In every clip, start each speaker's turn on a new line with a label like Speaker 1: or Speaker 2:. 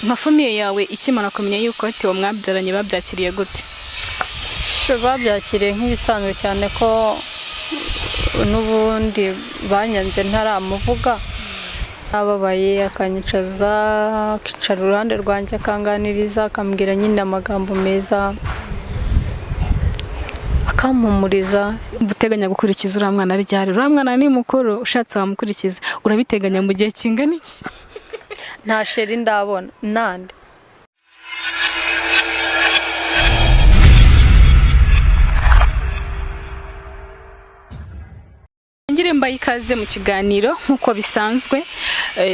Speaker 1: nka famiye yawe ikimara kumenya yuko Theo mwabyaranye babyakiriye gute?
Speaker 2: Babyakiriye nk'ibisanzwe cyane ko n'ubundi banyanze ntaramuvuga, ababaye akanyicaza akicara uruhande rwanjye akanganiriza akambwira nyine amagambo meza akampumuriza.
Speaker 1: Uteganya gukurikiza uriya mwana ryari? Uriya mwana ni mukuru, ushatse wamukurikiza, urabiteganya mu gihe kingana iki?
Speaker 2: Nta sheri ndabona nande.
Speaker 1: Ngire mbaye ikaze mu kiganiro nkuko bisanzwe,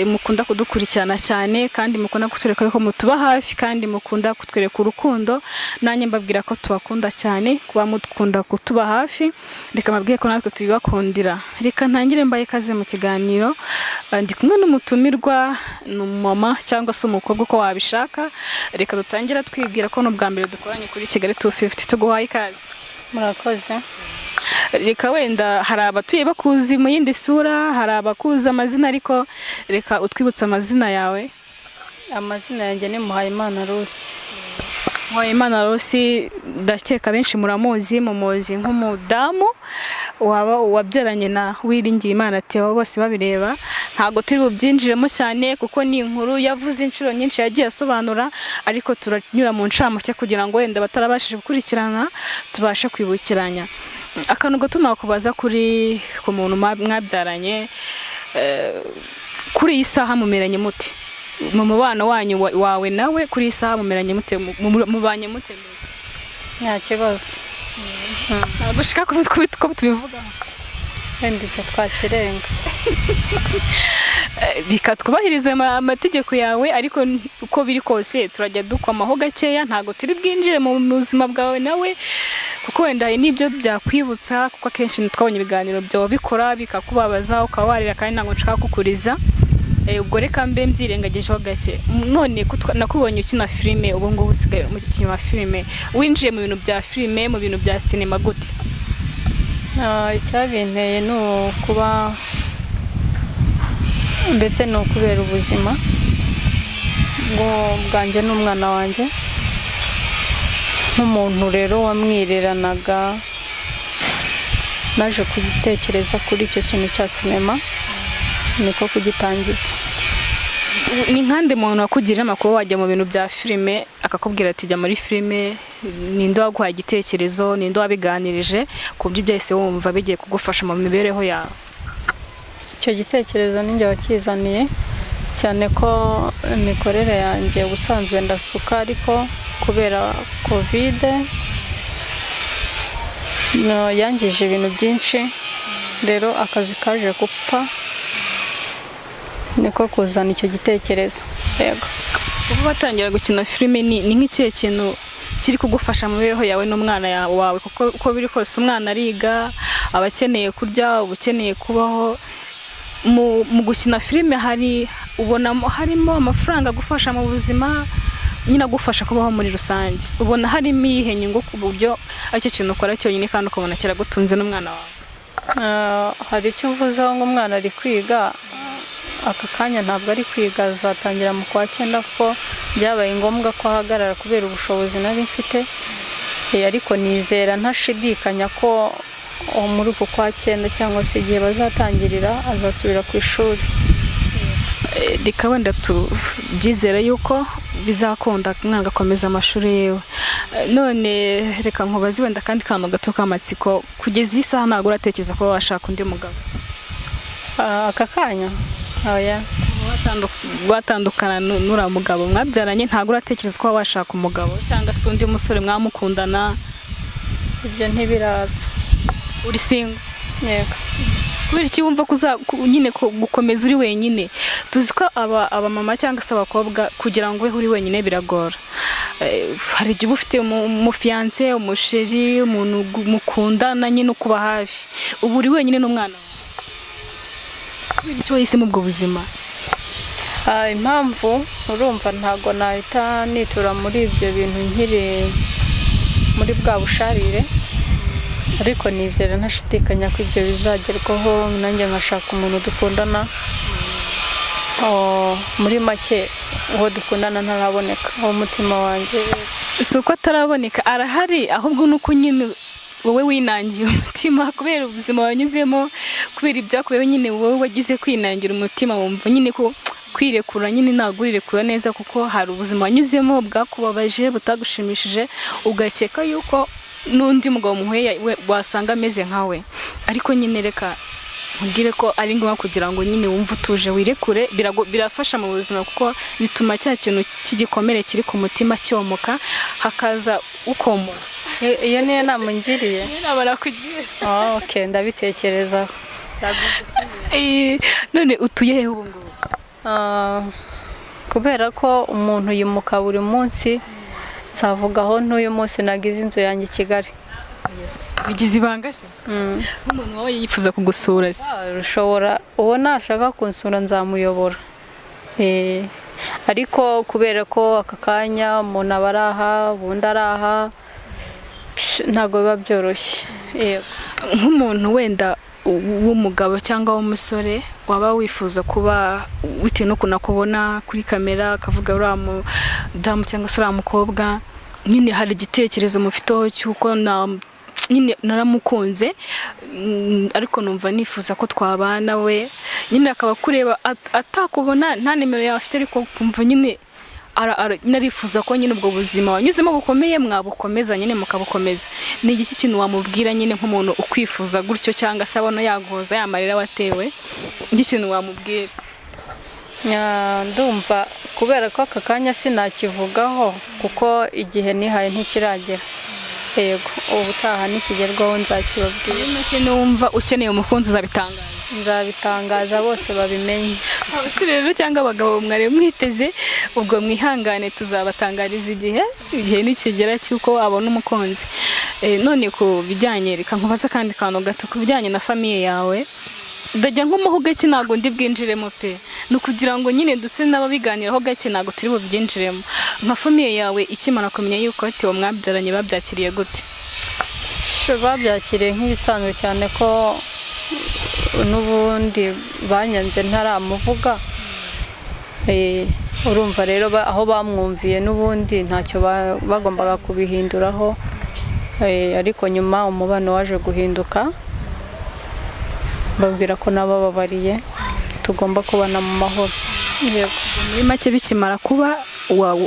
Speaker 1: mukunda kudukurikirana cyane kandi mukunda kutwereka ko mutuba hafi kandi mukunda kutwereka urukundo. Nanjye mbabwira ko tubakunda cyane, kuba mukunda kutuba hafi, reka mbabwiye ko natwe tubibakundira. Reka ntangire mbaye ikaze mu kiganiro, ndi kumwe n'umutumirwa, n'umama cyangwa se umukobwa uko wabishaka. Reka dutangira twibwira ko n'ubwa mbere dukoranye kuri Kigali 250. Tuguhaye ikaze.
Speaker 2: Murakoze.
Speaker 1: Reka wenda hari abatuye bakuzi mu yindi sura, hari abakuza amazina, ariko reka utwibutse amazina yawe.
Speaker 2: Amazina yanjye ni Muhayimana Rusi.
Speaker 1: Muhayimana Rusi, ndakeka benshi muramuzi, mumuzi nk'umudamu waba wabyaranye na Uwiringiyimana Theo, bose babireba. Ntago turi bubyinjiremo cyane kuko ni inkuru yavuze inshuro nyinshi yagiye asobanura, ariko turanyura mu ncamake kugira ngo wenda batarabashije gukurikirana tubashe kwibukiranya. Akantu gato nakubaza kuri ku muntu mwabyaranye, kuri iyi saha mumeranye mute? Mu mubano wanyu wawe nawe kuri iyi saha mumeranye mute? Mubanye mute?
Speaker 2: Nta kibazo.
Speaker 1: Gushika ko tubivuga
Speaker 2: Wenda icyo twakirenga.
Speaker 1: Reka twubahirize amategeko yawe, ariko uko biri kose turajya dukomaho gakeya, ntago turi bwinjire mu buzima bwawe nawe, kuko wenda n'ibyo byakwibutsa, kuko akenshi twabonye ibiganiro byawe bikora bikakubabaza ukawarira kandi ntabwo nshaka kukuriza. Ubwo reka mbe mbyirengagijeho gake. None nakubonye ukina filime, ubu ngubu usigaye mu kintu filime, winjiye mu bintu bya filime, mu bintu bya sinema gute?
Speaker 2: Icyabinteye ni ukuba mbese ni ukubera ubuzima bwanjye n'umwana wanjye, nk'umuntu rero wamwireranaga, naje kugitekereza kuri icyo kintu cya sinema, niko kugitangiza.
Speaker 1: Ni nkande muntu wakugira amakuru wajya mu bintu bya filime akakubwira ati jya muri filime? Ninde waguhaye igitekerezo? Ninde wabiganirije ku buryo byahise wumva bigiye kugufasha mu mibereho yawe?
Speaker 2: Icyo gitekerezo ninjye wakizaniye, cyane ko imikorere yanjye ubusanzwe ndasuka, ariko kubera covid yangije ibintu byinshi, rero akazi kaje gupfa, niko kuzana icyo gitekerezo. Yego.
Speaker 1: Ubu watangira gukina filime, ni nk'ikihe kintu kiri kugufasha mu mibereho yawe n'umwana wawe? Kuko uko biri kose umwana ariga, aba akeneye kurya, uba ukeneye kubaho. Mu gukina filime ubonamo harimo amafaranga agufasha mu buzima, nyine agufasha kubaho muri rusange? Ubona harimo iyihe nyungu ku buryo aricyo kintu ukora cyonyine kandi ukabona kiragutunze n'umwana wawe?
Speaker 2: Hari icyo mvuzeho ngo umwana ari kwiga, aka kanya ntabwo ari kwiga, azatangira mu kwa 9 kuko byabaye ngombwa ko ahagarara kubera ubushobozi nari mfite, ariko nizera ntashidikanya ko muri uko kwa 9 cyangwa se igihe bazatangirira azasubira ku ishuri.
Speaker 1: Reka wenda tubyizere yuko bizakunda umwana akomeza amashuri yewe. None reka nkubaze wenda kandi kantu gato k'amatsiko, kugeza iyi saha ntabwo uratekereza ko washaka undi mugabo?
Speaker 2: Aka kanya oya.
Speaker 1: Watandukana n'ura mugabo mwabyaranye, ntabwo uratekereza ko washaka umugabo cyangwa se undi musore mwamukundana?
Speaker 2: Ibyo ntibiraza.
Speaker 1: Uri single?
Speaker 2: Yego.
Speaker 1: Kubera iki wumva nyine gukomeza uri wenyine? Tuzi ko aba mama cyangwa se abakobwa kugira ngo uri wenyine biragora. Hari igihe ufite umufiance, umusheri, umuntu mukundana nyine ukuba hafi, ubu uri wenyine n'umwana wawe. Kubera iki wahisemo ubwo buzima?
Speaker 2: Impamvu urumva ntago nahita nitura muri ibyo bintu nkiri muri bwa busharire, ariko nizera ntashidikanya ko ibyo bizagerwaho, nanjye nkashaka umuntu dukundana muri make uwo dukundana ntaraboneka uwo mutima wanjye.
Speaker 1: si uko ataraboneka, arahari, ahubwo nuko nyine wowe winangiye umutima kubera ubuzima wanyuzemo, kubera ibyakubeho nyine wowe wagize kwinangira umutima, wumva nyine ko kwirekura nyine ntabwo urirekura neza, kuko hari ubuzima wanyuzemo bwakubabaje butagushimishije, ugakeka yuko n'undi mugabo muhuye wasanga ameze nkawe. Ariko nyine reka nkubwire ko ari ngombwa kugira ngo nyine wumve utuje wirekure, birafasha mu buzima, kuko bituma cya kintu cy'igikomere kiri ku mutima cyomoka, hakaza ukomora.
Speaker 2: Iyo niyo nama ngiriye.
Speaker 1: Barakugira.
Speaker 2: Okay, ndabitekerezaho.
Speaker 1: None utuye he ubu ngubu?
Speaker 2: Kubera ko umuntu yimuka buri munsi, nsavugaho n'uyu munsi nagize inzu yanjye i Kigali.
Speaker 1: Bigize ibanga se? Nk'umuntu wawe yifuza kugusura se?
Speaker 2: Ushobora, uwo nashaka kunsura nzamuyobora. Ariko kubera ko aka kanya umuntu aba ari aha, ubundi ari aha, ntabwo biba byoroshye.
Speaker 1: Nk'umuntu wenda w'umugabo cyangwa w'umusore waba wifuza kuba bitewe no kunakubona kuri kamera akavuga uriya mudamu cyangwa se uriya mukobwa, nyine hari igitekerezo mufiteho cy'uko nyine naramukunze, ariko numva nifuza ko twabana, we nyine akaba kureba atakubona nta nimero yawe afite, ariko kumva nyine narifuza ko nyine ubwo buzima wanyuzemo bukomeye mwabukomeza, nyine mukabukomeza. Ni iki kintu wamubwira nyine nk'umuntu ukwifuza gutyo, cyangwa se abona yagoza yamarira watewe, ikintu wamubwira?
Speaker 2: Ndumva kubera ko aka kanya sinakivugaho kuko igihe nihaye ntikiragera. Yego, ubutaha nikigerwaho nzakibabwira.
Speaker 1: Ikintu wumva ukeneye umukunzi uzabitangaza?
Speaker 2: Nzabitangaza bose babimenye.
Speaker 1: Abasore rero cyangwa abagabo mwari mwiteze, ubwo mwihangane tuzabatangariza igihe nikigera cyuko abona umukunzi. None ku bijyanye, reka nkubaza kandi kantu gato ku bijyanye na famiye yawe, ndajya nk'umuho gake ntabwo ndi bwinjiremo pe, ni ukugira ngo nyine duse n'ababiganiraho gake, ntabwo turi bubyinjiremo. Nka famiye yawe ikimara kumenya yuko Theo mwabyaranye babyakiriye gute?
Speaker 2: Babyakiriye nk'ibisanzwe cyane ko n'ubundi banyanze ntaramuvuga. Urumva rero aho bamwumviye n'ubundi ntacyo bagombaga kubihinduraho, ariko nyuma umubano waje guhinduka, babwira ko nabababariye tugomba kubana mu mahoro.
Speaker 1: Muri make bikimara kuba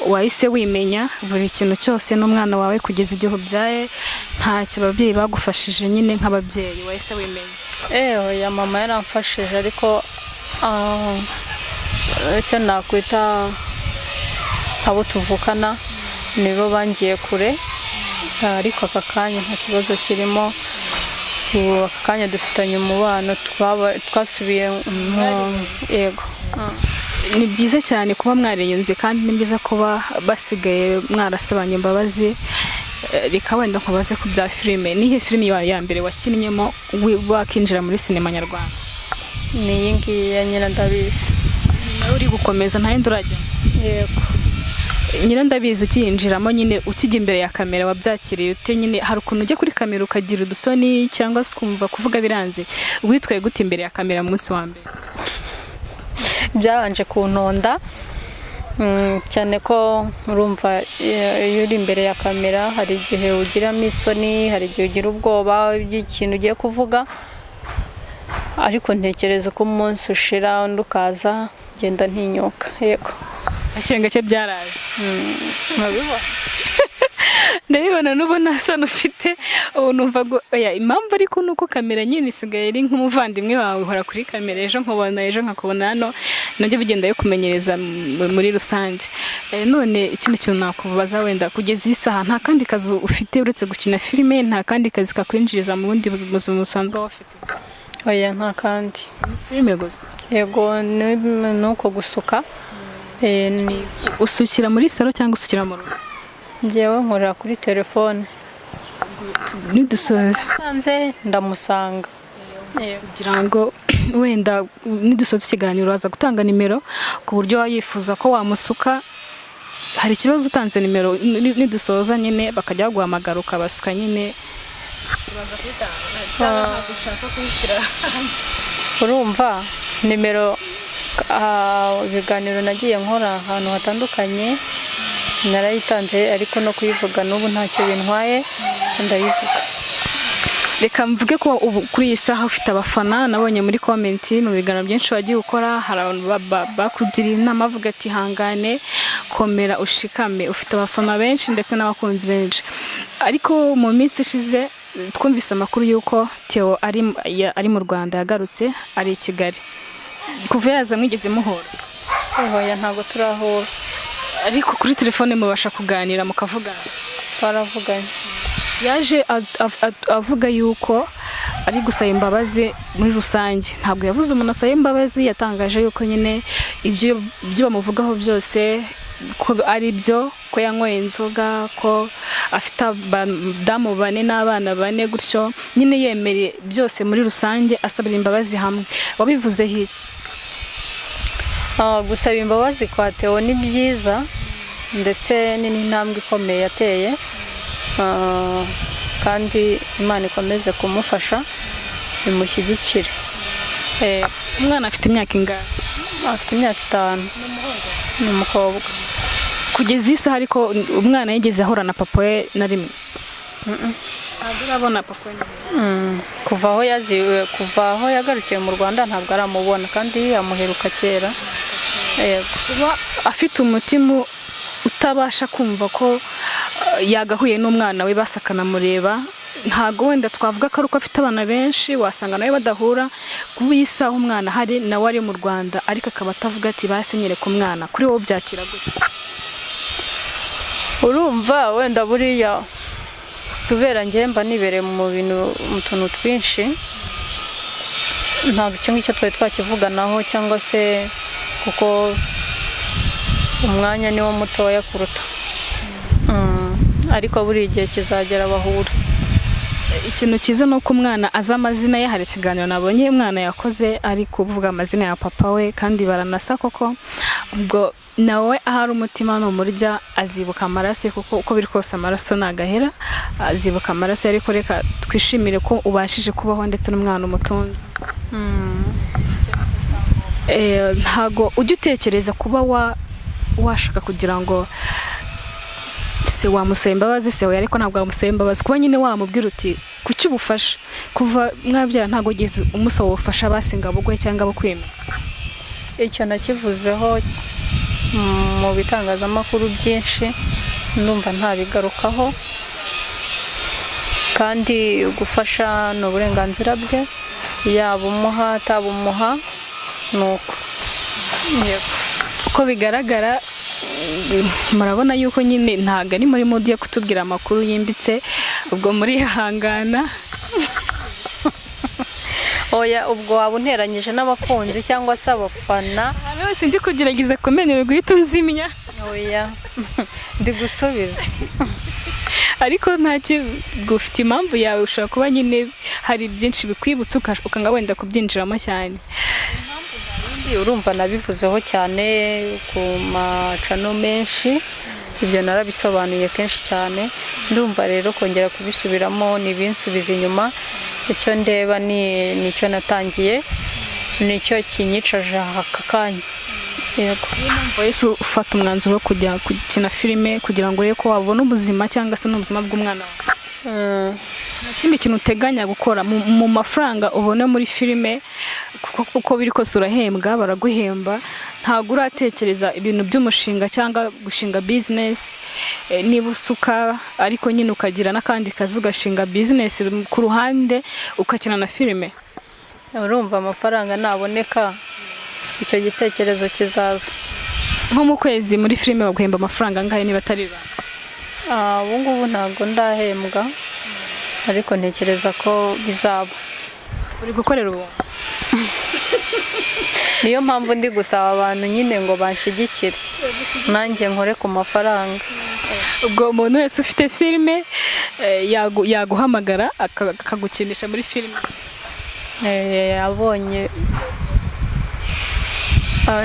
Speaker 1: wahise wimenya buri kintu cyose n'umwana wawe kugeza igihe ubyaye, ntacyo ababyeyi bagufashije nyine nk'ababyeyi, wahise wimenya?
Speaker 2: Ya mama yaramfashije, ariko icyo nakwita abo tuvukana nibo bangiye kure, ariko aka kanya nta kibazo kirimo. Aka kanya dufitanye umubano, twasubiye. Yego.
Speaker 1: Ni byiza cyane kuba mwariyunze, kandi ni byiza kuba basigaye mwarasabanye imbabazi. Reka wenda nkubaze ku bya filime, nihe filime ya mbere wakinnyemo wakinjira muri sinema nyarwanda?
Speaker 2: Ni iyi ngiyi ya Nyirandabizi.
Speaker 1: Nawe uri gukomeza nta yindi urajya?
Speaker 2: Yego.
Speaker 1: Nyirandabizi ukiyinjiramo nyine ukijya imbere ya kamera wabyakiriye ute? Nyine hari ukuntu ujya kuri kamera ukagira udusoni cyangwa se ukumva kuvuga biranze, witwaye gute imbere ya kamera mu munsi wa mbere?
Speaker 2: Byabanje kuntonda cyane ko urumva iyo uri imbere ya kamera hari igihe ugiramo isoni, hari igihe ugira ubwoba by'ikintu ugiye kuvuga, ariko ntekereza ko umunsi ushira undi ukaza ngenda ntinyuka. Yego,
Speaker 1: gake byaraje. Ndabibona n'ubu nta sano ufite, ubu numva impamvu ariko nuko kamera nyine isigaye ari nk'umuvandimwe wawe, uhora kuri kamera, ejo nkubona ejo nkakubona hano, nabyo bigenda yo kumenyereza muri rusange. None ikindi kintu nakubaza, wenda kugeza iyi saha nta kandi kazi ufite uretse gukina filime? Nta kandi kazi kakwinjiriza mu bundi buzima busanzwe ufite?
Speaker 2: Oya, nta kandi.
Speaker 1: Ni filime gusa?
Speaker 2: Yego, nuko gusuka.
Speaker 1: Usukira muri salo cyangwa usukira mu rugo?
Speaker 2: Njyewe nkorera kuri telefone.
Speaker 1: Nidusoza
Speaker 2: sanze ndamusanga.
Speaker 1: Kugira ngo wenda nidusoza ikiganiro aza gutanga nimero ku buryo wayifuza ko wamusuka. Hari ikibazo utanze nimero nidusoza nyine bakajya guhamagara ukabasuka nyine baza kwitanga cyangwa gushaka kwishyira.
Speaker 2: Urumva nimero ibiganiro nagiye nkora ahantu hatandukanye narayitanze, ariko no kuyivuga n'ubu ntacyo bintwaye ndayivuga.
Speaker 1: reka mvuge ko ubu kuri iyi saha ufite abafana, nabonye muri komenti mu biganiro byinshi wagiye ukora, hari abantu bakugiriye inama bavuga ati hangane, komera, ushikame. Ufite abafana benshi ndetse n'abakunzi benshi, ariko mu minsi ishize twumvise amakuru y'uko Theo ari mu Rwanda, yagarutse ari i Kigali. Kuva yaza mwigeze muhura?
Speaker 2: Oya, ntabwo turahura,
Speaker 1: ariko kuri telefone mubasha kuganira mukavugana?
Speaker 2: Twaravuganye.
Speaker 1: Yaje avuga yuko ari gusaba imbabazi muri rusange, ntabwo yavuze umuntu asaba imbabazi. Yatangaje yuko nyine ibyo bamuvugaho byose ko ari byo, ko yanyweye inzoga, ko afite abadamu 4 n'abana 4, gutyo nyine yemereye byose muri rusange, asabira imbabazi hamwe. Wabivuzeho iki?
Speaker 2: Gusaba imbabazi kwa Theo ni byiza, ndetse n'intambwe ikomeye yateye, kandi Imana ikomeze kumufasha imushyigikire.
Speaker 1: Umwana afite imyaka ingahe?
Speaker 2: Afite imyaka 5. Ni umukobwa.
Speaker 1: Kugeza iyi saha ariko umwana yigeze ahura na papa we na rimwe? Ntabwo urabona papa we?
Speaker 2: Kuva aho yagarukiye mu Rwanda ntabwo aramubona, kandi amuheruka kera.
Speaker 1: Kuba afite umutima utabasha kumva ko yagahuye n'umwana we basakana mureba, ntago wenda twavuga ko ari uko afite abana benshi, wasanga nawe badahura. Kuba iyi saha umwana hari nawe ari mu Rwanda, ariko akaba atavuga ati basenyere ku mwana, kuri wowe byakira gute?
Speaker 2: Urumva wenda buriya kubera njye mba nibereye mu tuntu twinshi, ntabwo icyo ngicyo twari twakivuganaho, cyangwa se kuko umwanya niwo mutoya kuruta, ariko buri gihe kizagera bahura.
Speaker 1: Ikintu cyiza ni uko umwana azi amazina ye. Hari ikiganiro nabonye umwana yakoze ari kuvuga amazina ya papa we, kandi baranasa koko. Ubwo nawe ahari umutima n'umurya azibuka amaraso ye, kuko uko biri kose amaraso nagahera, azibuka amaraso ye. Ariko reka twishimire ko ubashije kubaho ndetse n'umwana umutunze. Ntago ujya utekereza kuba washaka kugira ngo se wamusaba imbabazi se, ariko ntabwo wamusaba imbabazi, kuba nyine wamubwira uti kuki ubufasha kuva mwabyara, ntago ugeze umusaba ubufasha basinga bugwe cyangwa bukwima?
Speaker 2: Icyo nakivuzeho mu bitangazamakuru byinshi, ndumva ntabigarukaho, kandi gufasha ni uburenganzira bwe, yaba umuha atabumuha, nuko
Speaker 1: uko bigaragara. Murabona yuko nyine ntago ari muri mode yo kutubwira amakuru yimbitse, ubwo muri hangana.
Speaker 2: Oya, ubwo waba unteranyije n'abakunzi cyangwa se abafana?
Speaker 1: Wese ndi kugerageza kumenyera guhita unzimya.
Speaker 2: Oya, ndi gusubiza.
Speaker 1: Ariko ntacyo gufite impamvu yawe, ushobora kuba nyine hari byinshi bikwibutsa ukanga wenda kubyinjiramo cyane.
Speaker 2: Urumva nabivuzeho cyane ku macano menshi, ibyo narabisobanuye kenshi cyane. Ndumva rero kongera kubisubiramo ni binsubiza inyuma. Icyo ndeba nicyo natangiye, nicyo kinyicaje aka kanya. Yego.
Speaker 1: Yesu ufata umwanzuro wo kujya gukina filime kugira ngo urebe ko wabona ubuzima cyangwa se n'ubuzima bw'umwana wawe. Ikindi kintu uteganya gukora mu mafaranga ubone muri filime, kuko biri kose urahembwa, baraguhemba, ntago uratekereza ibintu by'umushinga cyangwa gushinga business? Niba usuka ariko nyine ukagira n'akandi kazi ugashinga business ku ruhande ukakina na filime?
Speaker 2: Urumva amafaranga naboneka icyo gitekerezo kizaza.
Speaker 1: Nko mu kwezi muri filime baguhemba amafaranga angahe niba atari ba?
Speaker 2: Ubu ngubu ntabwo ndahembwa, ariko ntekereza ko bizaba.
Speaker 1: Uri gukorera ubu?
Speaker 2: Niyo mpamvu ndi gusaba abantu nyine ngo banshyigikire, nanjye nkore ku mafaranga.
Speaker 1: Ubwo umuntu wese ufite filime yaguhamagara akagukinisha muri filime?
Speaker 2: Abonye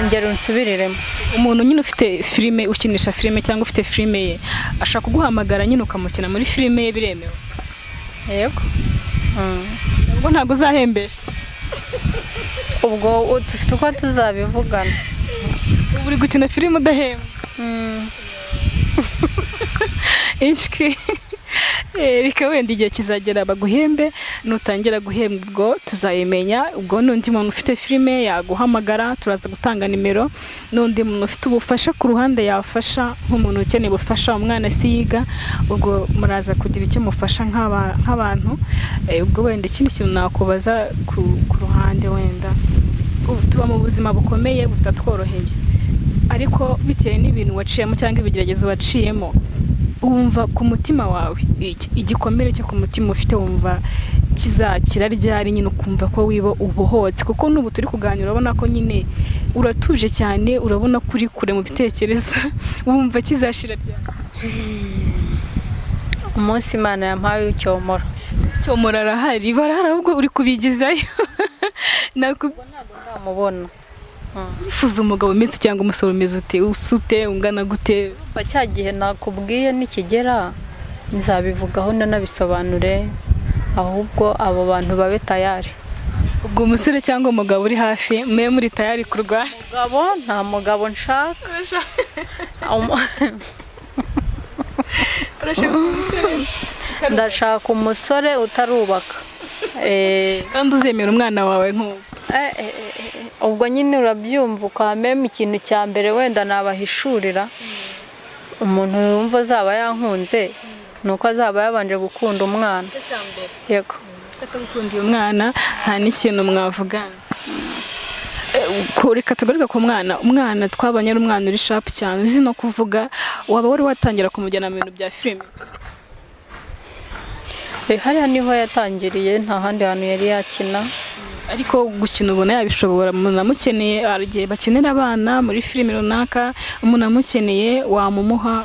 Speaker 2: ngero nsubiriremo.
Speaker 1: Umuntu nyine ufite filime, ukinisha filime cyangwa ufite filime ye, ashaka kuguhamagara nyine ukamukina muri filime ye, biremewe?
Speaker 2: Yego.
Speaker 1: Ubwo ntabwo uzahembesha?
Speaker 2: ubwo dufite uko tuzabivugana.
Speaker 1: ubu uri gukina filime udahembwa inshwi reka wenda igihe kizagera baguhembe, nutangira guhembwa ubwo tuzayimenya. ubwo n'undi muntu ufite filime yaguhamagara, turaza gutanga nimero. n'undi muntu ufite ubufasha ku ruhande yafasha, nk'umuntu ukeneye ubufasha, umwana siyiga, ubwo muraza kugira icyo mufasha nk'abantu. ubwo wenda ikindi kintu nakubaza ku ruhande, wenda tuba mu buzima bukomeye butatworoheye, ariko bitewe n'ibintu waciyemo cyangwa ibigeragezo waciyemo, wumva ku mutima wawe igikomere cyo ku mutima ufite wumva kizakira ryari nyine, ukumva ko wiba ubohotse? kuko n'ubu turi kuganira urabona ko nyine uratuje cyane, urabona ko uri kure mu bitekerezo, wumva kizashira ryari?
Speaker 2: umunsi Imana yampaye ucyomora.
Speaker 1: Cyomora arahari, barahari, ahubwo uri kubigizayo.
Speaker 2: ntabwo ndamubona.
Speaker 1: Wifuza umugabo umeze cyangwa umusore umeze ute? usute ungana gute?
Speaker 2: cya gihe nakubwiye nikigera nzabivugaho nanabisobanure, ahubwo abo bantu babe tayari.
Speaker 1: ubwo umusore cyangwa umugabo uri hafi mwe muri tayari kurwara?
Speaker 2: Nta mugabo nshaka. ndashaka umusore utarubaka,
Speaker 1: kandi uzemera umwana wawe nk'ubu.
Speaker 2: ubwo nyine urabyumva, ukamenya ikintu cya mbere wenda nabahishurira. umuntu wumva azaba yankunze nuko azaba yabanje gukunda umwana. yego,
Speaker 1: atagukundiye umwana nta n'ikintu mwavugana. reka tugaruke ku umwana twabonye ari umwana uri sharp cyane, uzi no kuvuga. waba wari watangira kumujyana mu bintu bya filime?
Speaker 2: hariya niho yatangiriye, nta handi hantu yari yakina.
Speaker 1: ariko gukina ubona yabishobora? umuntu amukeneye, hari igihe bakenera abana muri filime runaka, umuntu amukeneye wamumuha?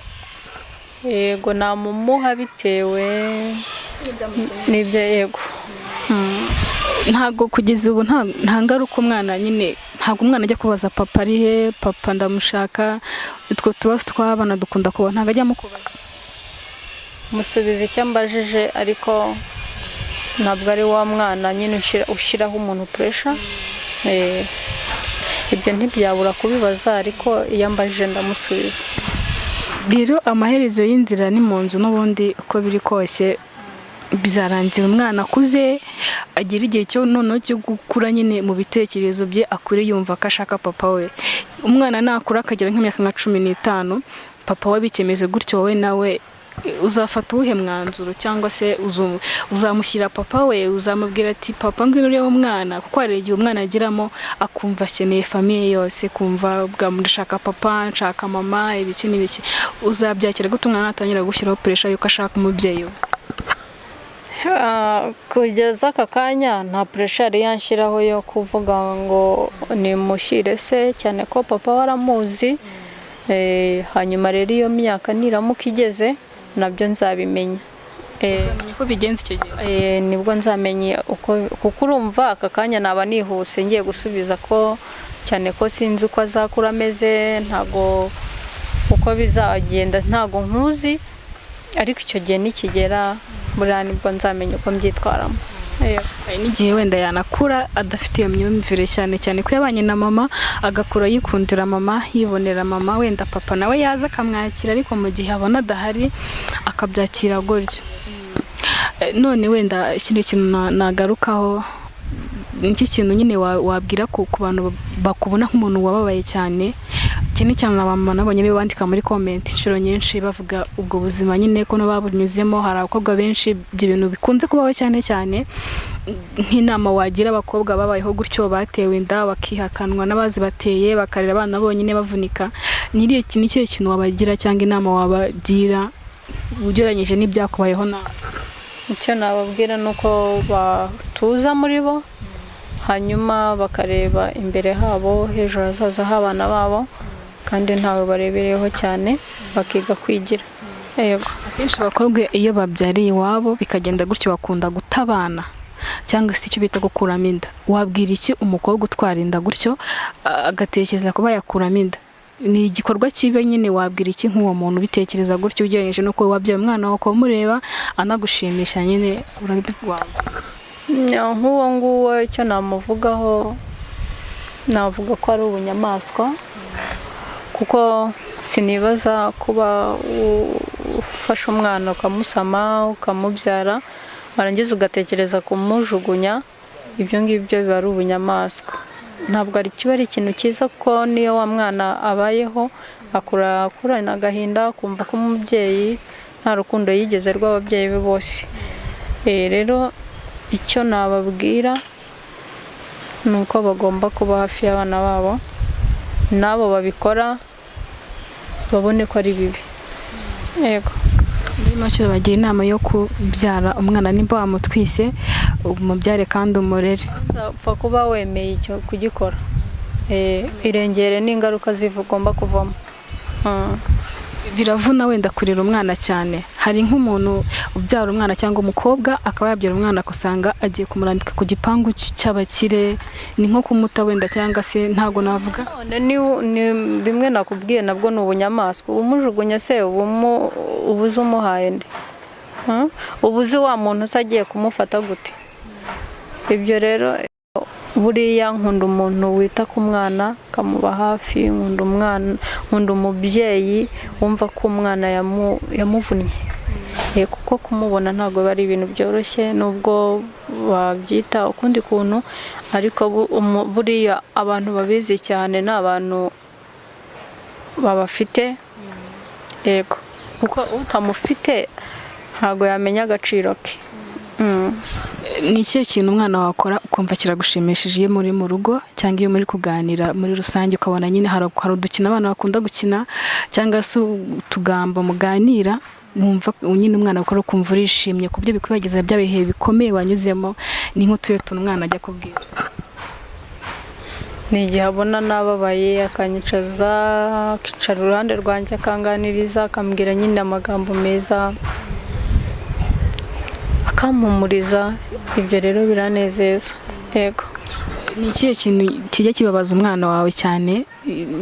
Speaker 2: yego, namumuha bitewe n'ibyo. yego.
Speaker 1: ntabwo kugeza ubu nta ngaruka umwana nyine, ntabwo umwana ajya kubaza papa ari he, papa ndamushaka, utwo tubazo tw'abana dukunda kuba, ntabwo ajya amukubaza?
Speaker 2: musubiza icyo ambajije, ariko ntabwo ari wa mwana nyine ushyiraho umuntu pressure. ibyo ntibyabura kubibaza, ariko iyo ambajije ndamusubiza.
Speaker 1: rero amaherezo y'inzira ni mu nzu, n'ubundi uko biri kose bizarangira umwana akuze, agira igihe cyo noneho cyo gukura nyine mu bitekerezo bye, akure yumva ko ashaka papa we. umwana nakura akagera nk'imyaka nka 15, papa we bikemeze gutyo, wowe nawe uzafata uwuhe mwanzuro? cyangwa se uzamushyira papa we, uzamubwira ati papa ngwino urebe umwana? kuko hari igihe umwana agiramo akumva akeneye famiye yose, kumva bwamurashaka papa, nshaka mama, ibiki n'ibiki. uzabyakira gute umwana atangira gushyiraho pressure yuko ashaka umubyeyi we?
Speaker 2: kugeza aka kanya nta pressure yari yanshyiraho yo kuvuga ngo nimushyire se, cyane ko papa waramuzi. hanyuma rero iyo myaka niramuka igeze nabyo nzabimenya.
Speaker 1: uzamenya ko bigenze icyo gihe?
Speaker 2: nibwo nzamenya kuko urumva aka kanya naba nihuse ngiye gusubiza ko, cyane ko sinzi uko azakura ameze, ntago uko bizagenda ntago nkuzi, ariko icyo gihe nikigera buriya nibwo nzamenya uko mbyitwaramo.
Speaker 1: hari n'igihe wenda yanakura adafite iyo myumvire, cyane cyane ko yabanye na mama, agakura yikundira mama, yibonera mama, wenda papa nawe yaza akamwakira, ariko mu gihe abona adahari akabyakira gutyo. none wenda ikindi kintu nagarukaho, iki kintu nyine wabwira ku bantu bakubona nk'umuntu wababaye cyane cyane abamama nabonye nibo bandika muri comment inshuro nyinshi bavuga ubwo buzima nyine ko babunyuzemo. hari abakobwa benshi ibyo bintu bikunze kubaho cyane, nk'inama wagira abakobwa babayeho gutyo, batewe inda bakihakanwa n'abazi bateye, bakarera abana bonyine bavunika, n'iriye kintu wabagira cyangwa inama wabagira ugereranyije n'ibyakubayeho nawe?
Speaker 2: icyo nababwira nuko batuza muri bo, hanyuma bakareba imbere habo, hejuru hazaza h'abana babo, kandi ntawe barebereyeho cyane, bakiga kwigira. yego,
Speaker 1: akenshi abakobwa iyo babyariye iwabo bikagenda gutyo bakunda gutabana, cyangwa se icyo bita gukuramo inda. wabwira iki umukobwa utwara inda gutyo agatekereza kuba yakuramo inda? ni igikorwa kibe nyine, wabwira iki nk'uwo muntu bitekereza gutyo, ugereranyije nuko wabyaye umwana wawe ukamureba anagushimisha nyine, urabibwira?
Speaker 2: nk'uwo nguwo icyo namuvugaho navuga ko ari ubunyamaswa, kuko sinibaza kuba ufashe umwana ukamusama ukamubyara warangiza ugatekereza kumujugunya, ibyo ngibyo biba ari ubunyamaswa. Ntabwo kiba ari ikintu cyiza, kuko niyo wa mwana abayeho akurana agahinda, kumva ko umubyeyi nta rukundo yigeze rw'ababyeyi be bose. Rero icyo nababwira ni uko bagomba kuba hafi y'abana babo, n'abo babikora babone ko ari bibi. Yego,
Speaker 1: muri make bagira inama yo kubyara umwana nimba wamutwise umubyare kandi umurere.
Speaker 2: upfa kuba wemeye icyo kugikora, irengere n'ingaruka zigomba kuvamo.
Speaker 1: Biravuna wenda kurera umwana cyane. Hari nk'umuntu ubyara umwana cyangwa umukobwa akaba yabyara umwana kusanga agiye kumurambika ku gipangu cy'abakire, ni nko kumuta wenda, cyangwa se ntago navuga
Speaker 2: ni bimwe nakubwiye, nabwo ni ubunyamaswa. Umujugunya se ubuze umuhaye nde? Ubuze wa muntu se agiye kumufata gute? Ibyo rero buriya nkunda umuntu wita ku mwana akamuba hafi, nkunda umubyeyi wumva ko umwana yamuvunnye, kuko kumubona ntabwo bari ibintu byoroshye, nubwo babyita ukundi kuntu, ariko buriya abantu babizi cyane ni abantu babafite. Yego, kuko utamufite ntabwo yamenya agaciro ke.
Speaker 1: Ni ikihe kintu umwana wakora ukumva kiragushimishije iyo muri mu rugo cyangwa iyo muri kuganira muri rusange, ukabona nyine hari udukina abana bakunda gukina cyangwa se utugambo muganira, wumva nyine umwana akora ukumva urishimye ku byo bikwibagiza bya bihe bikomeye wanyuzemo? Ni nk'utuye tuntu umwana ajya kubwira.
Speaker 2: Ni igihe abona nababaye akanyicaza, akicara uruhande rwanjye akanganiriza, akambwira nyine amagambo meza, akampumuriza. Ibyo rero biranezeza. Yego.
Speaker 1: Ni ikihe kintu kijya kibabaza umwana wawe cyane,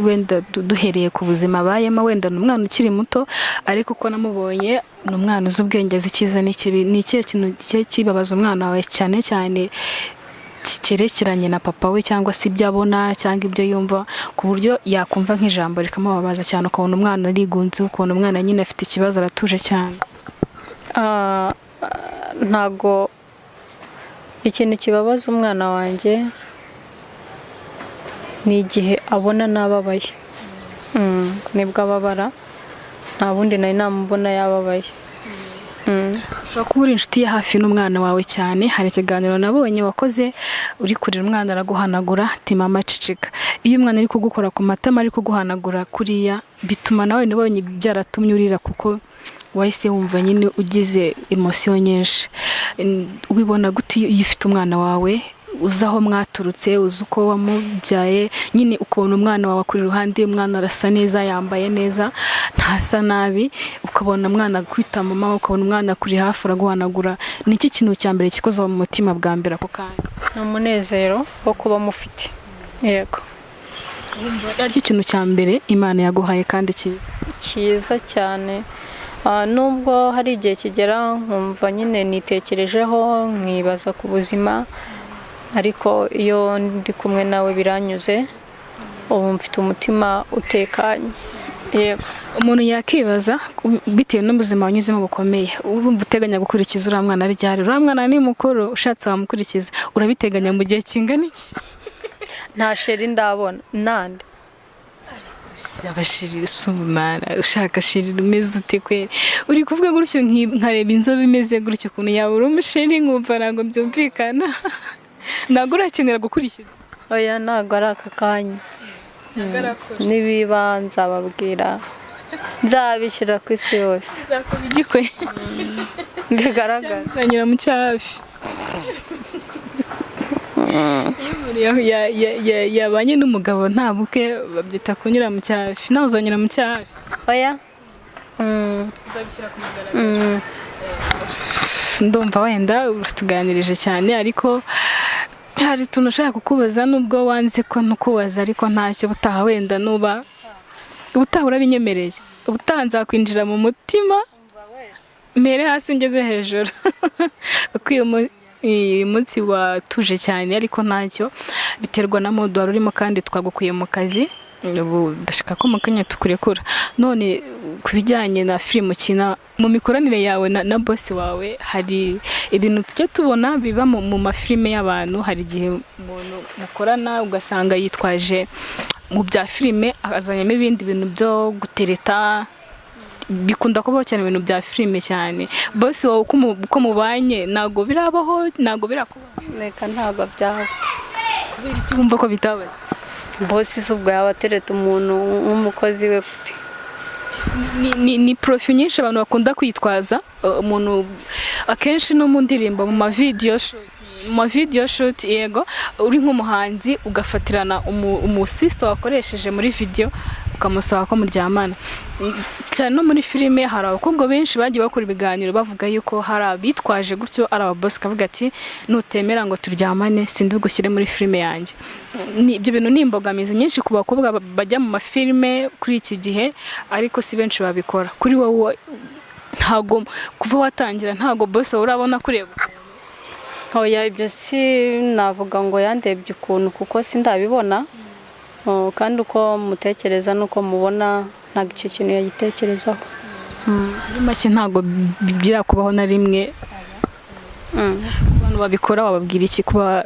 Speaker 1: wenda duhereye ku buzima abayemo? Wenda ni umwana ukiri muto, ariko uko namubonye ni umwana uzi ubwenge, azi icyiza n'ikibi. Ni ikihe kintu kijya kibabaza umwana wawe cyane cyane cyerekeranye na papa we, cyangwa se ibyo abona cyangwa ibyo yumva, ku buryo yakumva nk'ijambo rikamubabaza cyane, ukabona umwana arigunze, ukabona umwana nyine afite ikibazo, aratuje cyane?
Speaker 2: Ntago ikintu kibabaza umwana wanjye ni igihe abona nababaye, nibwo ababara, nta bundi nari namubona yababaye.
Speaker 1: Ushobora kuba uri inshuti ya hafi n'umwana wawe cyane. Hari ikiganiro nabonye wakoze uri kurira umwana araguhanagura, ati mama cicika. Iyo umwana ari kugukora ku matama ari kuguhanagura kuriya, bituma nawe nabonye byaratumye urira, kuko wahise wumva nyine ugize emotion nyinshi. Ubibona gute iyo ufite umwana wawe uzi aho mwaturutse, uzi uko wamubyaye, nyine ukabona umwana wawe kuri ruhande, umwana arasa neza, yambaye neza, ntasa nabi, ukabona umwana kwita mama, ukabona umwana kuri hafi araguhanagura? Ni iki kintu cya mbere kikoza mu mutima bwa mbere ako kanya?
Speaker 2: Ni umunezero wo kuba mufite. Yego,
Speaker 1: aricyo kintu cya mbere Imana yaguhaye kandi
Speaker 2: cyiza cyane. Nubwo hari igihe kigera nkumva nyine nitekerejeho, nkibaza ku buzima, ariko iyo ndi kumwe nawe biranyuze, ubu mfite umutima utekanye. Yego.
Speaker 1: Umuntu yakibaza bitewe n'ubuzima wanyuzemo bukomeye, urumva uteganya gukurikiza uriya mwana ryari? Uriya mwana ni mukuru, ushatse wamukurikiza, urabiteganya mu gihe kingana iki?
Speaker 2: Nta sheri ndabona. Nande
Speaker 1: abashirira sumana, ushaka shirira umeze ute kwe? Uri kuvuga gutyo nkareba inzobe imeze gutyo, ukuntu yabura umusheri nkumva ntabwo byumvikana. Ntabwo urakenera gukurikiza?
Speaker 2: Oya, ntabwo ari aka kanya. Nibiba nzababwira, nzabishyira ku isi yose.
Speaker 1: Nzakora igikwe
Speaker 2: bigaragaza,
Speaker 1: nzanyura mu cyafi. Yabanye n'umugabo nta buke, babyita kunyura mu cyafi. Nawe uzanyura mu cyafi?
Speaker 2: Oya.
Speaker 1: Uzabishyira ku mugaragaro. Ndumva wenda uratuganirije cyane, ariko hari utuntu ushaka kukubaza, nubwo wanze ko ntukubaza, ariko ntacyo. Ubutaha wenda nuba ubutaha urabinyemereye, ubutaha nzakwinjira mu mutima, mere hasi ngeze hejuru. uyu munsi watuje cyane ariko ntacyo biterwa na mode wari urimo kandi twagukuye mu kazi ubu ndashaka ko mu kanya tukurekura. None ku bijyanye na filime ukina mu mikoranire yawe na boss wawe, hari ibintu tujya tubona biba mu mafilime y'abantu, hari igihe umuntu mukorana ugasanga yitwaje mu bya filime azanyemo ibindi bintu byo gutereta, bikunda kubaho cyane ibintu bya filime cyane. Boss wawe uko mubanye ntago birabaho, ntago birakubaho?
Speaker 2: reka ntabwo byaba.
Speaker 1: Kubera iki wumva ko bitabaze?
Speaker 2: Bosi si ubwo yaba atereta umuntu nk'umukozi we gute?
Speaker 1: Ni profi nyinshi abantu bakunda kwitwaza umuntu akenshi no mu ndirimbo mu ma video shoot yego uri nk'umuhanzi ugafatirana umusista wakoresheje muri video ukamusaba ko muryamana. Cyane no muri filime hari abakobwa benshi bagiye bakora ibiganiro bavuga yuko hari abitwaje gutyo ari ababoss kavuga ati nutemera ngo turyamane sindi gushyire muri filime yanjye. Ibyo bintu ni imbogamizi nyinshi ku bakobwa bajya mu mafilime kuri iki gihe, ariko si benshi babikora. Kuri wowe ntago kuva watangira ntago boss urabona kureba?
Speaker 2: Oya, ibyo si navuga ngo yandebye ukuntu kuko sindabibona, kandi uko mutekereza nuko mubona ntabwo icyo kintu yagitekerezaho.
Speaker 1: Muri make ntago birakubaho na rimwe. Abantu babikora wababwira iki kuba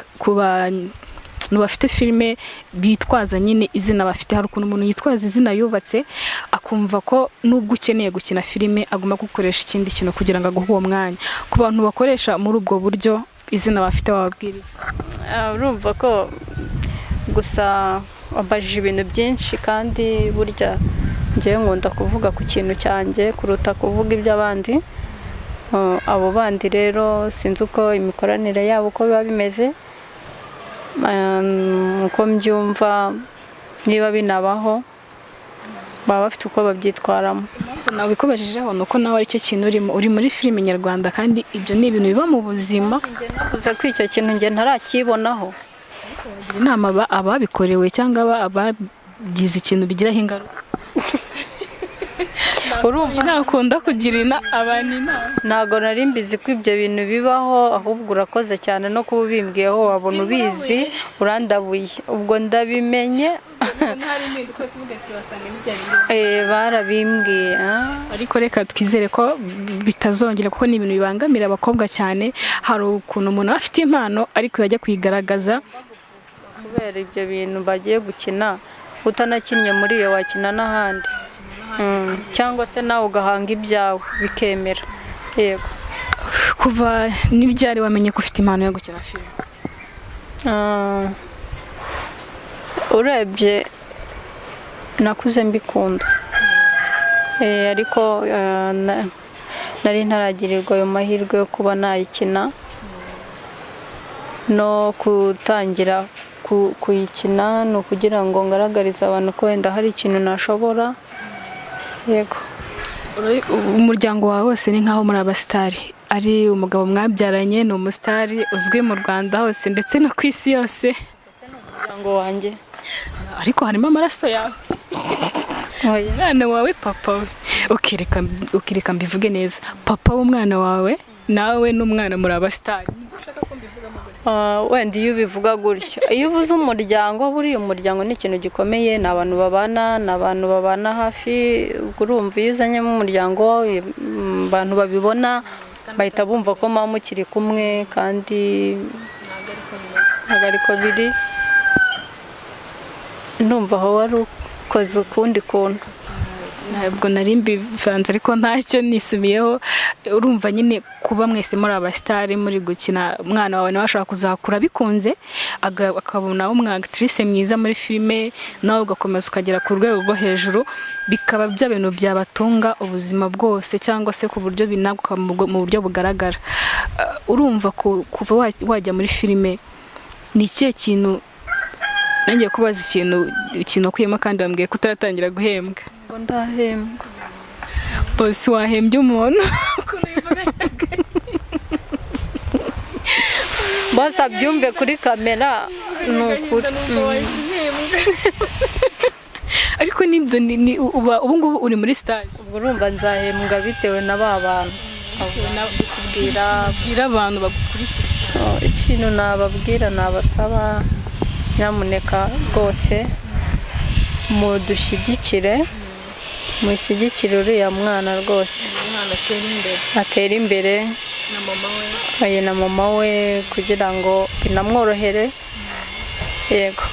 Speaker 1: bafite filime bitwaza nyine izina bafite? Hari ukuntu umuntu yitwaza izina yubatse akumva ko nubwo ukeneye gukina filime agomba gukoresha ikindi kintu kugira ngo aguhe uwo mwanya. Ku bantu bakoresha muri ubwo buryo izina bafite wababwira iki?
Speaker 2: Urumva ko gusa wabajije ibintu byinshi, kandi burya njyewe nkunda kuvuga ku kintu cyanjye kuruta kuvuga iby'abandi. Abo bandi rero sinzi uko imikoranire yabo uko biba bimeze, uko mbyumva niba binabaho baba bafite uko babyitwaramo.
Speaker 1: Nawe bikobajijeho nuko nawe aricyo kintu uri muri filime nyarwanda, kandi ibyo ni ibintu biba mu buzima.
Speaker 2: Navuze ko icyo kintu njye ntarakibonaho.
Speaker 1: Wagira inama ababikorewe cyangwa abagize ikintu bigiraho ingaruka? Urumva nakunda kugira abantu inama.
Speaker 2: Ntago nari mbizi ko ibyo bintu bibaho, ahubwo urakoze cyane no kuba ubimbwiyeho, wabona ubizi urandabuye. Ubwo ndabimenye. Barabimbwiye.
Speaker 1: Ariko reka twizere ko bitazongera kuko ni ibintu bibangamira abakobwa cyane. Hari ukuntu umuntu afite impano ariko yajya kuyigaragaza
Speaker 2: kubera ibyo bintu bagiye gukina, utanakinnye muri iyo wakina n'ahandi, cyangwa se nawe ugahanga ibyawe bikemera. Yego.
Speaker 1: Kuva n'iryari wamenye ko ufite impano yo gukina filime?
Speaker 2: Urebye nakuze mbikunda, ariko nari ntaragirirwa ayo mahirwe yo kuba nayikina no gutangira kuyikina, ni ukugira ngo ngaragarize abantu ko wenda hari ikintu nashobora. Yego.
Speaker 1: Umuryango wawe wose ni nkaho muri abasitari, ari umugabo mwabyaranye ni umusitari uzwi mu Rwanda hose ndetse no ku isi yose.
Speaker 2: Umuryango wanjye
Speaker 1: ariko harimo amaraso yawe. Umwana wawe papa we, ukireka mbivuge neza, papa w'umwana wawe nawe n'umwana muri abasitari.
Speaker 2: Wenda iyo ubivuga gutya, iyo uvuze umuryango, buriya umuryango ni ikintu gikomeye, ni abantu babana hafi. Urumva iyo uzanyemo umuryango abantu babibona bahita bumva ko mama mukiri kumwe, kandi ntabwo ariko biri. Ndumva aho wari ukoze ukundi kuntu.
Speaker 1: Ntabwo nari mbivanze ariko ntacyo nisubiyeho. Urumva nyine kuba mwese muri abasitari muri gukina, umwana wawe nawe ashobora kuzakura bikunze akabona umwactrice mwiza muri filime, nawe ugakomeza ukagera ku rwego rwo hejuru, bikaba bya bintu byabatunga ubuzima bwose, cyangwa se ku buryo binaguka mu buryo bugaragara. Urumva kuva wajya muri filime ni ikihe kintu? Nangiye kubaza ikintu ukuyemo kandi wambwiye ko utaratangira guhembwa.
Speaker 2: Ngo ndahembwa.
Speaker 1: Boss wahembye umuntu?
Speaker 2: Boss abyumve kuri kamera ni ukuri.
Speaker 1: Ariko nibyo ubu ngubu uri muri stage.
Speaker 2: Ubwo urumva nzahembwa bitewe na ba bantu.
Speaker 1: Bwira abantu bagukurikira.
Speaker 2: ikintu nababwira nabasaba nyamuneka rwose mushyigikire uriya mwana rwose atera imbere na mama we kugira ngo binamworohere. Yego.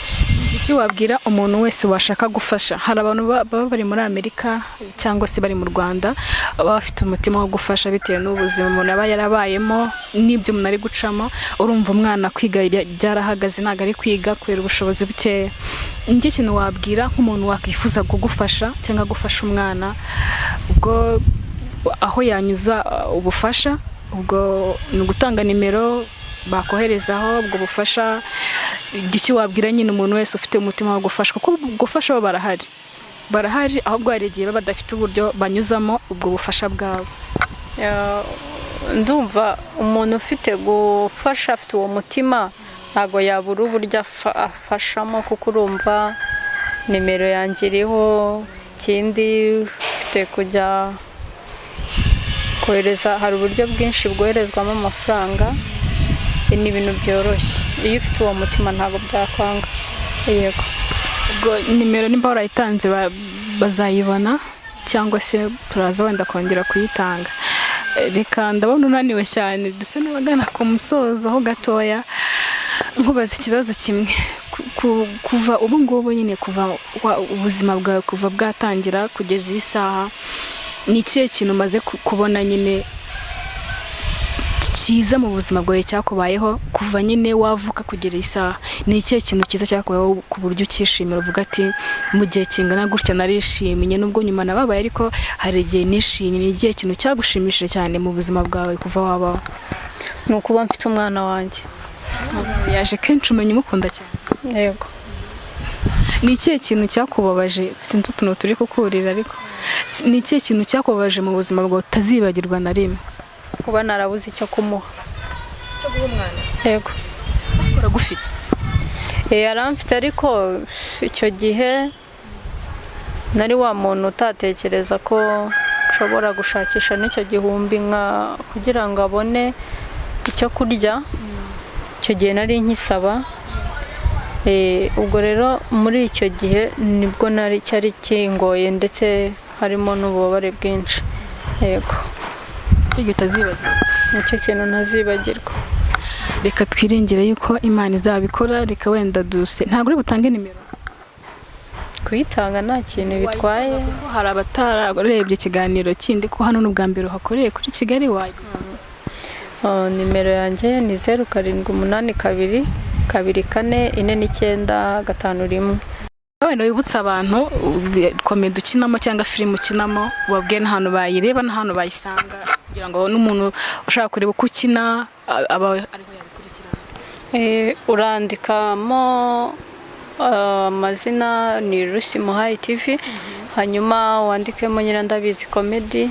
Speaker 1: Iki wabwira umuntu wese washaka gufasha? Hari abantu baba bari muri Amerika cyangwa se bari mu Rwanda baba bafite umutima wo gufasha bitewe n'ubuzima umuntu aba yarabayemo n'ibyo umuntu ari gucamo. Urumva umwana kwiga byarahagaze, ntabwo ari kwiga kubera ubushobozi bukeya. Iki kintu wabwira nk'umuntu wakwifuza kugufasha cyangwa gufasha umwana, ubwo aho yanyuza ubufasha, ubwo ni ugutanga nimero bakoherezaho ubwo bufasha. Iki wabwira nyine umuntu wese ufite umutima wo gufasha, kuko gufasha bo barahari ahubwo hari igihe baba badafite uburyo banyuzamo ubwo bufasha bwabo.
Speaker 2: Ndumva umuntu ufite gufasha afite uwo mutima ntago yabura uburyo afashamo, kuko urumva nimero yanjye iriho. Ikindi ufite kujya kohereza, hari uburyo bwinshi bwoherezwamo amafaranga, ni ibintu byoroshye. Iyo ufite uwo mutima ntabwo byakwanga. Yego.
Speaker 1: Ubwo nimero nimba warayitanze bazayibona cyangwa se turaza wenda kongera kuyitanga. Reka ndabona unaniwe cyane, duse n'abagana ku musozo ho gatoya. Nkubaza ikibazo kimwe, kuva ubu ngubu nyine kuva ubuzima bwawe kuva bwatangira kugeza iyi saha, ni ikihe kintu umaze kubona nyine cyiza mu buzima bwawe cyakubayeho kuva nyine wavuka kugera isaha? Ni ikihe kintu cyiza cyakubayeho ku buryo ukishimira uvuga ati mu gihe kingana gutya narishimye, nubwo nyuma nababaye ariko hari igihe nishimye? Ni igihe kintu cyagushimishije cyane mu buzima bwawe kuva wabaho?
Speaker 2: Ni ukuba mfite umwana wanjye.
Speaker 1: Yaje kenshi umenya umukunda cyane.
Speaker 2: Yego.
Speaker 1: Ni ikihe kintu cyakubabaje? Sinzi utuntu turi kukurira, ariko ni ikihe kintu cyakubabaje mu buzima bwawe utazibagirwa na rimwe?
Speaker 2: Kuba narabuze icyo kumuha.
Speaker 1: Cyo guha umwana?
Speaker 2: Yego.
Speaker 1: Uragufite?
Speaker 2: Yaramfite, ariko icyo gihe nari wa muntu utatekereza ko nshobora gushakisha n'icyo gihumbi kugira ngo abone icyo kurya. Icyo gihe nari nkisaba. Ubwo rero muri icyo gihe nibwo cyari kingoye ndetse harimo n'ububabare bwinshi. Yego.
Speaker 1: Icyo utazibagirwa?
Speaker 2: Nicyo kintu ntazibagirwa.
Speaker 1: Reka twiringire yuko Imana izabikora. Reka wenda ntabwo uri butange nimero?
Speaker 2: Kuyitanga nta kintu bitwaye.
Speaker 1: Hari abatararebye ikiganiro kindi ko hano n'ubwa mbere uhakoreye kuri Kigali wayo.
Speaker 2: Nimero yanjye ni 0782 24 49 51.
Speaker 1: Wenda wibutsa abantu komedi ukinamo cyangwa filime ukinamo, ubabwiye n'ahantu bayireba n'ahantu bayisanga kugira ngo n'umuntu ushaka kureba uko ukina aba ariho yabikurikirana.
Speaker 2: Urandikamo amazina ni Lucy Muhaye TV, hanyuma wandikemo Nyirandabizi Comedy,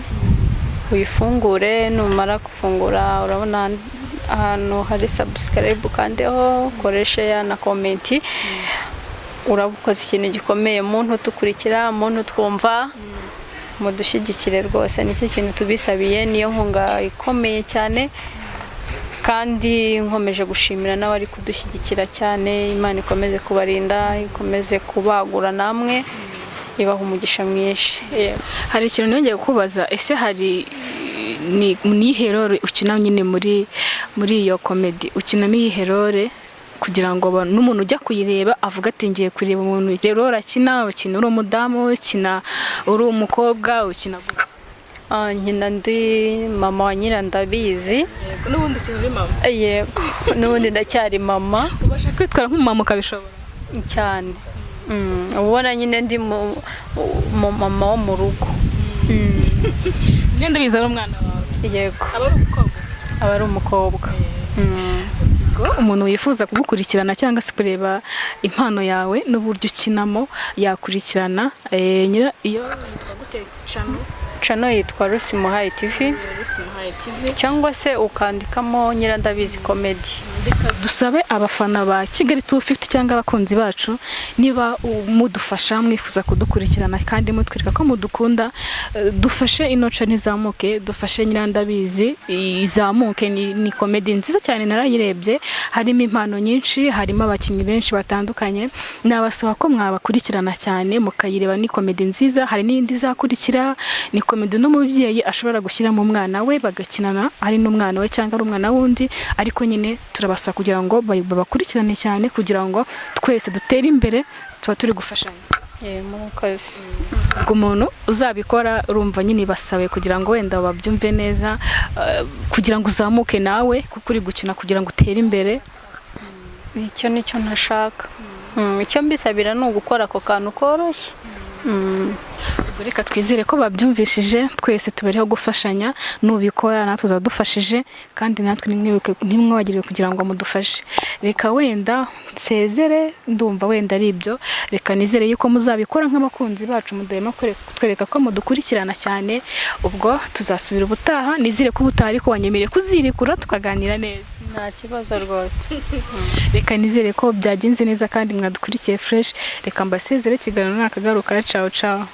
Speaker 2: uyifungure. Numara gufungura urabona ahantu hari subscribe kandeho, koresha na comment. Urabukoze ikintu gikomeye, muntu utukurikira, muntu twumva, mudushyigikire rwose. Nicyo kintu tubisabiye, niyo nkunga ikomeye cyane, kandi nkomeje gushimira n'abari kudushyigikira cyane. Imana ikomeze kubarinda, ikomeze kubagura namwe, ibaha umugisha mwinshi.
Speaker 1: Hari ikintu nongeye kubaza, ese hari ni herore ukina nyine muri iyo comedy, ukinamo iyi herore kugira ngo n'umuntu ujya kuyireba avuga ati ngiye kureba umuntu rero akina, ukina uri umudamu, ukina uri umukobwa, ukina gute?
Speaker 2: Nkina ndi mama wa Nyirandabizi.
Speaker 1: Yego. N'ubundi ukina uri mama?
Speaker 2: Yego, n'ubundi ndacyari mama.
Speaker 1: Ubasha kwitwara nk'umumama ukabishobora
Speaker 2: cyane. Ubona nyine ndi mama wo mu rugo.
Speaker 1: Nyirandabizi ari umwana wawe?
Speaker 2: Yego.
Speaker 1: Aba ari umukobwa?
Speaker 2: Aba ari umukobwa.
Speaker 1: Umuntu wifuza kugukurikirana cyangwa se kureba impano yawe n'uburyo ukinamo yakurikirana. Iyo yitwa gute channel?
Speaker 2: Channel yitwa Lucy Muhaye TV.
Speaker 1: Lucy Muhaye TV.
Speaker 2: Cyangwa se ukandikamo Nyirandabizi Comedy.
Speaker 1: Reka dusabe abafana ba Kigali 250 cyangwa abakunzi bacu niba mudufasha mwifuza kudukurikirana kandi mutwereka ko mudukunda, dufashe inoca nizamuke, dufashe Nyirandabizi izamuke. Ni comedy nziza cyane narayirebye, harimo impano nyinshi, harimo abakinnyi benshi batandukanye. Nabasaba ko mwabakurikirana cyane mukayireba, ni comedy nziza. Hari n'indi izakurikira, ni comedy n'umubyeyi ashobora gushyira mu mwana we bagakinana, ari n'umwana we cyangwa ari umwana wundi, ariko nyine turabasa kugira ngo babakurikirane cyane kugira ngo twese dutere imbere, tuba turi gufashanya.
Speaker 2: Murakoze.
Speaker 1: Ubwo umuntu uzabikora urumva nyine basabe kugira ngo wenda babyumve neza, kugira ngo uzamuke nawe kuko uri gukina kugira ngo utere imbere.
Speaker 2: Icyo nicyo ntashaka. Icyo mbisabira ni ugukora ako kantu koroshye.
Speaker 1: Reka twizere ko babyumvishije, twese tubereho gufashanya, nubikora natwe uzadufashije kandi natwe ntimwibagirwe kugira ngo mudufashe. Reka wenda nsezere, ndumva wenda ari ibyo. Reka nizere yuko muzabikora nk'abakunzi bacu, mudahema kutwereka ko mudukurikirana cyane. Ubwo tuzasubira ubutaha, nizere ko ubutaha ariko wanyemereye kuzirikura tukaganira neza.
Speaker 2: Nta kibazo rwose.
Speaker 1: Reka nizere ko byagenze neza kandi mwadukurikiye fresh. Reka mbasezere, ikiganiro nakagaruka. Ciao ciao.